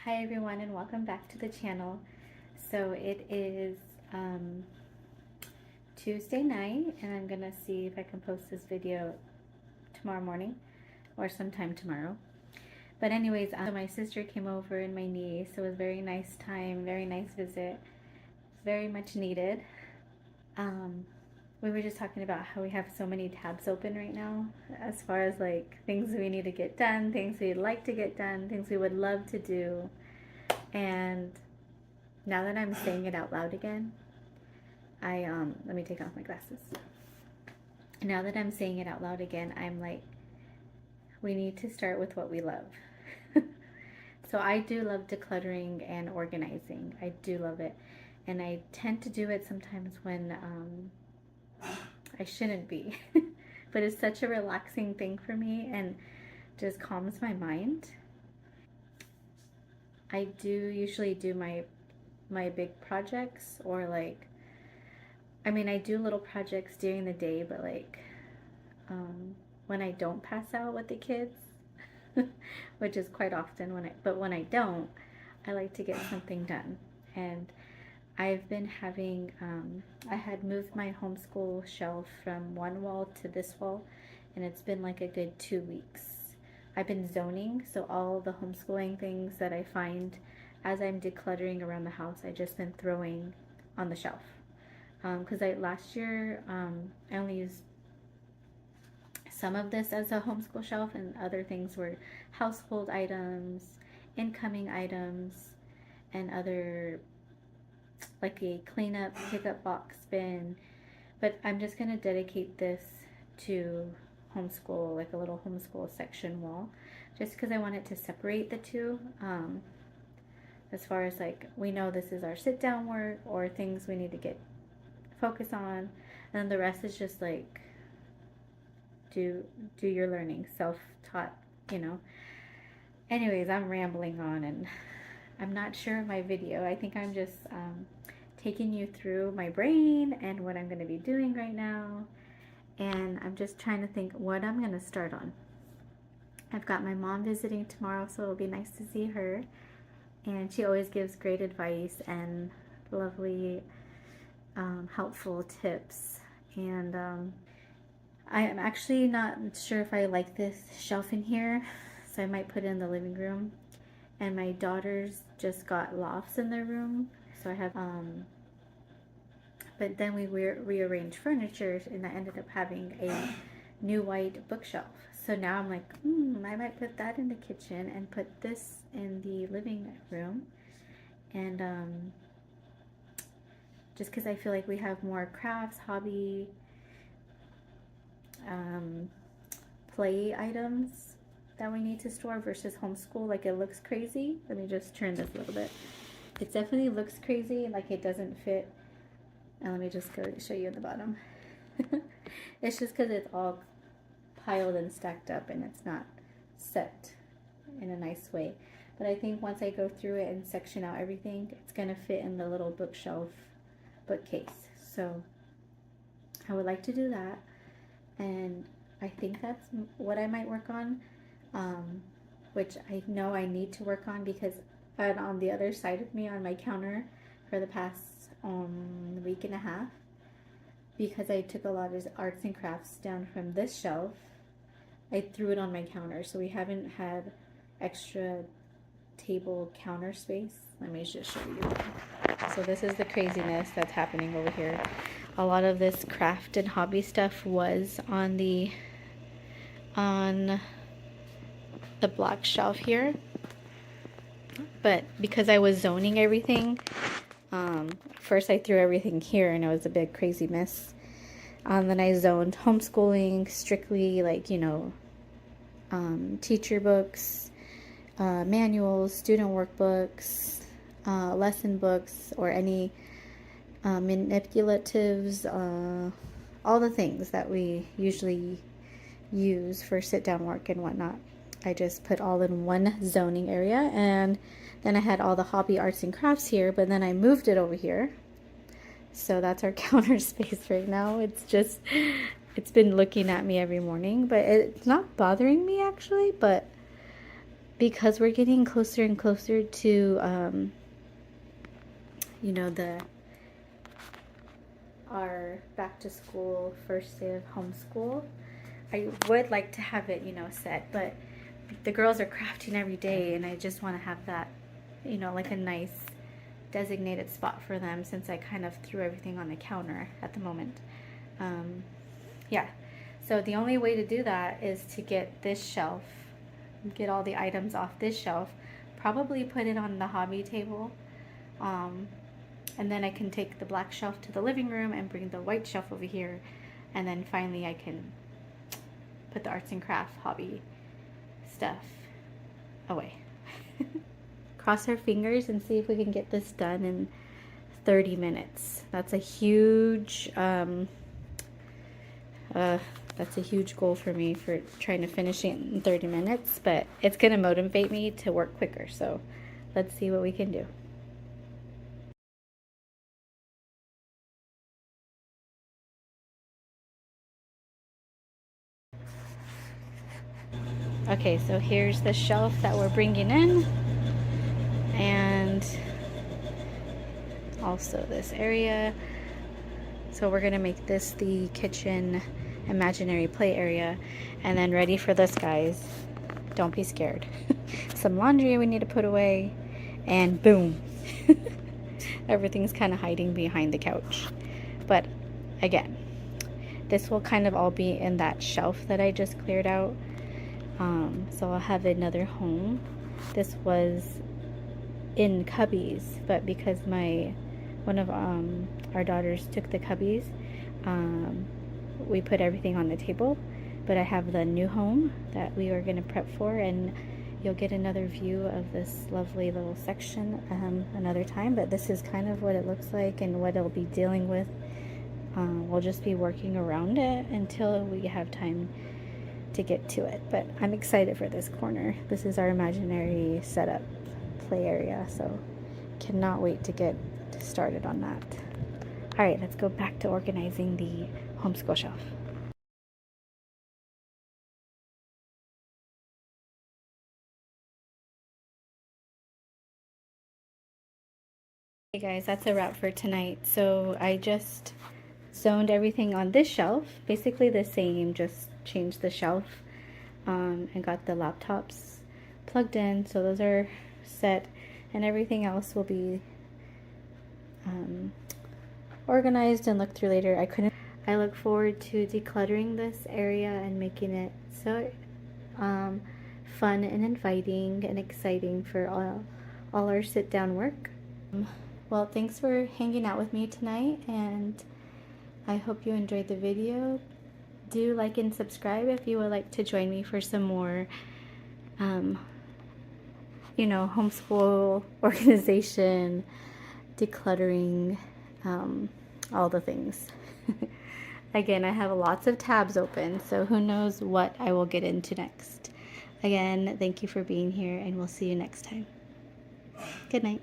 Hi everyone and welcome back to the channel. So it is Tuesday night and I'm gonna see if I can post this video tomorrow morning or sometime tomorrow. But anyways, my sister came over and my niece. So it was a very nice time, very nice visit, very much needed. We were just talking about how we have so many tabs open right now as far as like things we need to get done, things we'd like to get done, things we would love to do. And now that I'm saying it out loud again, let me take off my glasses. Now that I'm saying it out loud again, I'm like, we need to start with what we love. So I do love decluttering and organizing. I do love it. And I tend to do it sometimes when I shouldn't be. But it's such a relaxing thing for me and just calms my mind. I do usually do my big projects, or like, I mean, I do little projects during the day, but like when I don't pass out with the kids, which is quite often when I don't, I like to get something done. And I've been having, I had moved my homeschool shelf from one wall to this wall, and it's been like a good 2 weeks. I've been zoning, so all the homeschooling things that I find as I'm decluttering around the house, I just been throwing on the shelf. Because last year, I only used some of this as a homeschool shelf, and other things were household items, incoming items, and other, like a cleanup pickup box bin. But I'm just going to dedicate this to homeschool, like a little homeschool section wall, just because I want it to separate the two. As far as like, we know this is our sit down work or things we need to get focus on, and then the rest is just like do your learning, self-taught, you know. Anyways, I'm rambling on and I'm not sure of my video. I think I'm just taking you through my brain and what I'm going to be doing right now. And I'm just trying to think what I'm going to start on. I've got my mom visiting tomorrow, so it'll be nice to see her. And she always gives great advice and lovely, helpful tips. And I am actually not sure if I like this shelf in here, so I might put it in the living room. And my daughters just got lofts in their room, so I have, but then we rearranged furniture, and I ended up having a new white bookshelf. So now I'm like, I might put that in the kitchen and put this in the living room. And just because I feel like we have more crafts, hobby, play items that we need to store versus homeschool. Like, it looks crazy. Let me just turn this a little bit. It definitely looks crazy, like it doesn't fit. And let me just go show you at the bottom. It's just because it's all piled and stacked up and it's not set in a nice way. But I think once I go through it and section out everything, it's going to fit in the little bookshelf bookcase. So I would like to do that. And I think that's what I might work on, which I know I need to work on, because on the other side of me on my counter for the past week and a half, because I took a lot of arts and crafts down from this shelf, I threw it on my counter, so we haven't had extra table counter space. Let me just show you. So this is the craziness that's happening over here. A lot of this craft and hobby stuff was on the black shelf here, but because I was zoning everything, first I threw everything here and it was a big crazy mess. Then I zoned homeschooling, strictly like, you know, teacher books, manuals, student workbooks, lesson books, or any manipulatives, all the things that we usually use for sit-down work and whatnot. I just put all in one zoning area, and then I had all the hobby arts and crafts here, but then I moved it over here. So that's our counter space right now. It's been looking at me every morning, but it's not bothering me actually, but because we're getting closer and closer to, you know, our back to school first day of homeschool, I would like to have it, you know, set, but the girls are crafting every day and I just want to have that, you know, like a nice designated spot for them since I kind of threw everything on the counter at the moment. Yeah, so the only way to do that is to get this shelf, get all the items off this shelf, probably put it on the hobby table, and then I can take the black shelf to the living room and bring the white shelf over here, and then finally I can put the arts and craft hobby stuff away. Cross our fingers and see if we can get this done in 30 minutes. That's a huge goal for me, for trying to finish it in 30 minutes, but it's gonna motivate me to work quicker, so let's see what we can do. Okay, so here's the shelf that we're bringing in, and also this area. So we're gonna make this the kitchen imaginary play area. And then ready for this, guys. Don't be scared. Some laundry we need to put away, and boom. Everything's kind of hiding behind the couch. But again, this will kind of all be in that shelf that I just cleared out. So I'll have another home. This was in cubbies, but because one of our daughters took the cubbies, we put everything on the table. But I have the new home that we are going to prep for, and you'll get another view of this lovely little section another time. But this is kind of what it looks like and what it'll be dealing with. We'll just be working around it until we have time to get to it. But I'm excited for this corner. This is our imaginary setup play area, so cannot wait to get started on that. All right, let's go back to organizing the homeschool shelf. Hey guys, that's a wrap for tonight. So I just zoned everything on this shelf, basically the same, just changed the shelf, and got the laptops plugged in, so those are set, and everything else will be organized and looked through later. I look forward to decluttering this area and making it so fun and inviting and exciting for all our sit-down work. Well, thanks for hanging out with me tonight, and I hope you enjoyed the video. Do like and subscribe if you would like to join me for some more, you know, homeschool organization, decluttering, all the things. Again, I have lots of tabs open, so who knows what I will get into next. Again, thank you for being here, and we'll see you next time. Good night.